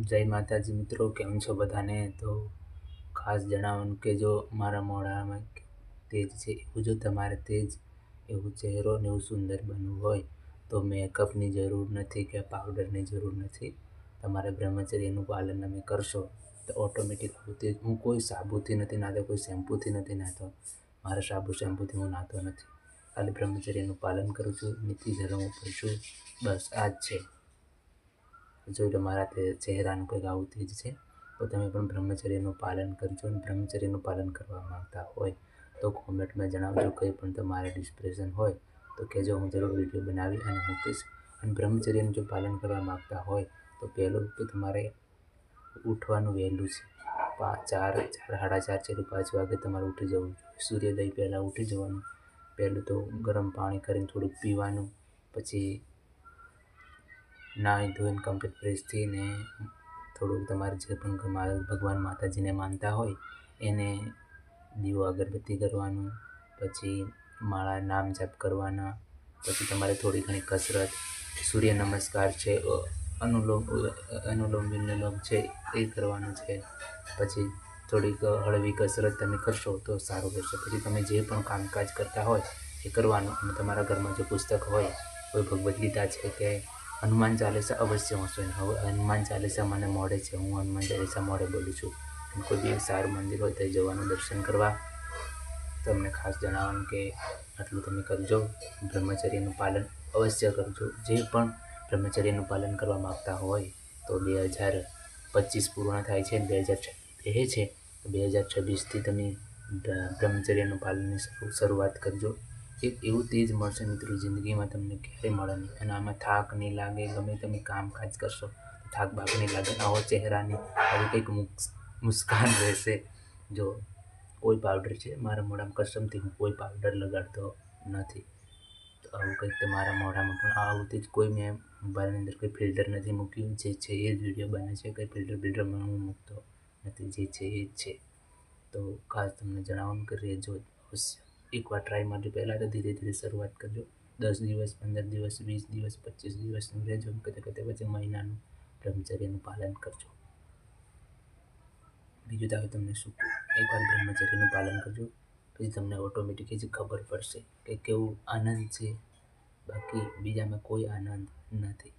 જય માતાજી મિત્રો, કેમ છો બધાને? તો ખાસ જણાવવાનું કે જો મારા મોઢામાં તેજ છે એવું જો તમારે તેજ એવું ચહેરો ને એવું સુંદર બનવું હોય તો મેકઅપની જરૂર નથી કે પાવડરની જરૂર નથી. તમારે બ્રહ્મચર્યનું પાલન તમે કરશો તો ઓટોમેટિક તેજ. હું કોઈ સાબુથી નથી નાતો, કોઈ શેમ્પૂથી નથી નાતો. મારા સાબુ શેમ્પૂથી હું નાતો નથી. ખાલી બ્રહ્મચર્યનું પાલન કરું છું, નીતિ ધર્મ ઉપર છું, બસ આ જ છે. જો તમારા ચહેરાનું કંઈક આવું તેજ છે તો તમે પણ બ્રહ્મચર્યનું પાલન કરજો. અને બ્રહ્મચર્યનું પાલન કરવા માંગતા હોય તો કોમેન્ટમાં જણાવજો. કંઈ પણ તમારે ડિસ્પ્રેશન હોય તો કહેજો, હું જરૂર વિડીયો બનાવી અને મૂકીશ. અને બ્રહ્મચર્યનું જો પાલન કરવા માંગતા હોય તો પહેલું તો તમારે ઉઠવાનું વહેલું છે. 4 સાડા 4 થી 5 વાગે તમારે ઉઠી જવું. સૂર્યોદય પહેલાં ઉઠી જવાનું. પહેલું તો ગરમ પાણી કરીને થોડુંક પીવાનું, પછી નાહી ધોઈને કમ્પ્લીટ ફ્રેશ થઈને થોડુંક તમારે જે પણ ભગવાન માતાજીને માનતા હોય એને દીવો અગરબત્તી કરવાનું, પછી માળા નામ જાપ કરવાના, પછી તમારે થોડી ઘણી કસરત, સૂર્ય નમસ્કાર છે, અનુલોમ વિલોમ છે એ કરવાનું છે. પછી થોડીક હળવી કસરત તમે કરશો તો સારું રહેશે. પછી તમે જે પણ કામકાજ કરતા હોય એ કરવાનું. અને તમારા ઘરમાં જો પુસ્તક હોય, કોઈ ભગવદ્ ગીતા છે કે હનુમાન ચાલીસા અવશ્ય વાંચો. હવે હનુમાન ચાલીસા મને મોડે છે, હું હનુમાન ચાલીસા મોડે બોલું છું. કોઈ બી સારું મંદિર હોય તો જવાનું દર્શન કરવા. તમને ખાસ જણાવવાનું કે આટલું તમે કરજો. બ્રહ્મચર્યનું પાલન અવશ્ય કરજો. જે પણ બ્રહ્મચર્યનું પાલન કરવા માગતા હોય તો 2025 પૂર્ણ થાય છે, 2026 રહે છે, તો 2026થી તમે બ્રહ્મચર્યનું પાલનની શરૂઆત કરજો. એક એવું તેજ મળશે મિત્રો જિંદગીમાં તમને ક્યારેય મળે નહીં. અને આમાં થાક નહીં લાગે. ગમે તમે કામકાજ કરશો તો થાક બાક નહીં લાગે. આવો ચહેરાની આવી કંઈક મુસ્કાન રહેશે. જો કોઈ પાવડર છે મારા મોઢામાં, કસમથી હું કોઈ પાવડર લગાડતો નથી. તો આવું કંઈક તમારા મોઢામાં પણ આવું જ કોઈ મેં મોબાઈલની અંદર કોઈ ફિલ્ટર નથી મૂક્યું. જે છે એ જ વિડીયો બને છે. કંઈ ફિલ્ટરમાં હું મૂકતો નથી. જે છે એ જ છે. તો ખાસ તમને જણાવવાનું કે રહેજો અવશ્ય. એકવાર ટ્રાય મારજો. પહેલાં તો ધીરે ધીરે શરૂઆત કરજો. 10 દિવસ, 15 દિવસ, 20 દિવસ, 25 દિવસનું રહેજો. કરતે પછી મહિનાનું બ્રહ્મચર્યનું પાલન કરજો. બીજું તો હવે તમને શું કહું, એકવાર બ્રહ્મચર્યનું પાલન કરજો પછી તમને ઓટોમેટિક જ ખબર પડશે કે કેવું આનંદ છે. બાકી બીજામાં કોઈ આનંદ નથી.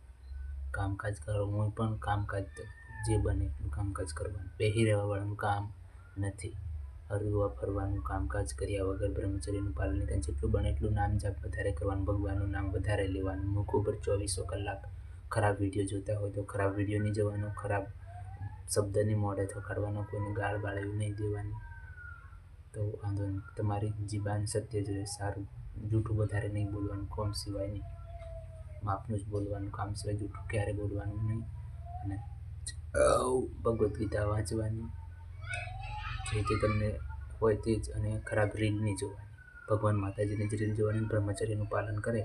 કામકાજ કરો, હું પણ કામકાજ જે બને એટલું કામકાજ કરવાનું. બેસી રહેવાવાળાનું કામ નથી. હરવા ફરવાનું કામકાજ કર્યા વગર બ્રહ્મચર્યનું પાલન થાય. જેટલું બને એટલું નામ જાપ વધારે કરવાનું, ભગવાનનું નામ વધારે લેવાનું. મુખ ઉપર 24 કલાક ખરાબ વિડીયો જોતા હોય તો ખરાબ વિડીયો નહીં જોવાનો, ખરાબ શબ્દની મોઢે થકાડવાનો, કોઈને ગાળ બાળ એવું નહીં દેવાની. તો વાંધો નહીં. તમારી જીબાન સત્ય જોઈએ, સારું જૂઠું વધારે નહીં બોલવાનું, કોમ સિવાય નહીં. માપનું જ બોલવાનું, કામ સિવાય જૂઠું ક્યારે બોલવાનું નહીં. અને ભગવદ્ ગીતા વાંચવાની, જે તે તમને હોય તે જ. અને ખરાબ રીલ નહીં જોવાની. ભગવાન માતાજીની જ રીલ જોવાની. બ્રહ્મચર્યનું પાલન કરે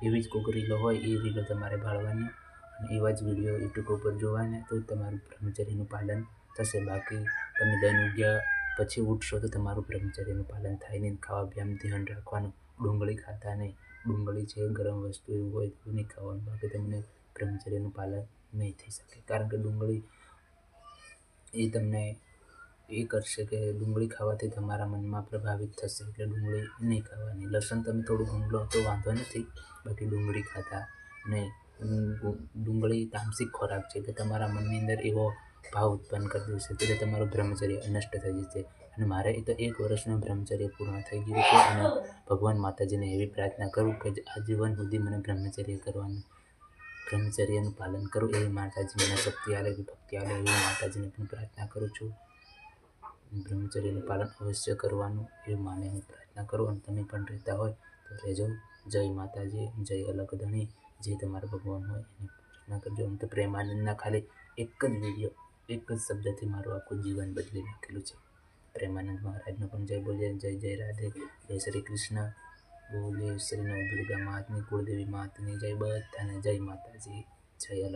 એવી જ કોઈક રીલો હોય એ રીલો તમારે ભાળવાની. અને એવા જ વિડીયો યુટ્યુબ ઉપર જોવાના તો તમારું બ્રહ્મચર્યનું પાલન થશે. બાકી તમે દન ઉગ્યા પછી ઉઠશો તો તમારું બ્રહ્મચર્યનું પાલન થાય નહીં. ખાવા પીવાનું ધ્યાન રાખવાનું. ડુંગળી ખાતા નહીં. ડુંગળી છે ગરમ વસ્તુ એવું હોય તો નહીં ખાવાનું. બાકી તમને બ્રહ્મચર્યનું પાલન નહીં થઈ શકે. કારણ કે ડુંગળી એ તમને એ કરશે કે ડુંગળી ખાવાથી તમારા મનમાં પ્રભાવિત થશે. એટલે ડુંગળી નહીં ખાવાની. લસણ તમે થોડું ઘણું લો તો વાંધો નથી. બાકી ડુંગળી ખાતા નહીં. ડુંગળી તામસિક ખોરાક છે એટલે તમારા મનની અંદર એવો ભાવ ઉત્પન્ન કરી દેશે એટલે તમારું બ્રહ્મચર્ય નષ્ટ થઈ જશે. અને મારે એ તો 1 વર્ષનું બ્રહ્મચર્ય પૂર્ણ થઈ ગયું છે. અને ભગવાન માતાજીને એવી પ્રાર્થના કરું કે આજીવન સુધી મને બ્રહ્મચર્ય કરવાનું, બ્રહ્મચર્યનું પાલન કરું એવી માતાજી મને શક્તિ આલે, એવી ભક્તિ આલે એવી માતાજીને પણ પ્રાર્થના કરું છું. બ્રહ્મચર્યનું પાલન અવશ્ય કરવાનું એવી માને હું પ્રાર્થના કરું. અને તમે પણ રહેતા હોય તો રહેજો. જય માતાજી, જય અલગ ધણી. જે તમારા ભગવાન હોય એની પ્રાર્થના કરજો. આમ તો પ્રેમાનંદના ખાલી એક જ વિડીયો, એક જ શબ્દથી મારું આખું જીવન બદલી નાખેલું છે. પ્રેમાનંદ મહારાજનો પણ જય બોલીએ. જય જય રાધે, જય શ્રી કૃષ્ણ બોલીએ. શ્રી નવદુર્ગા માતની, કુળદેવી માતની જય. બધાને જય માતાજી, જય અલગ.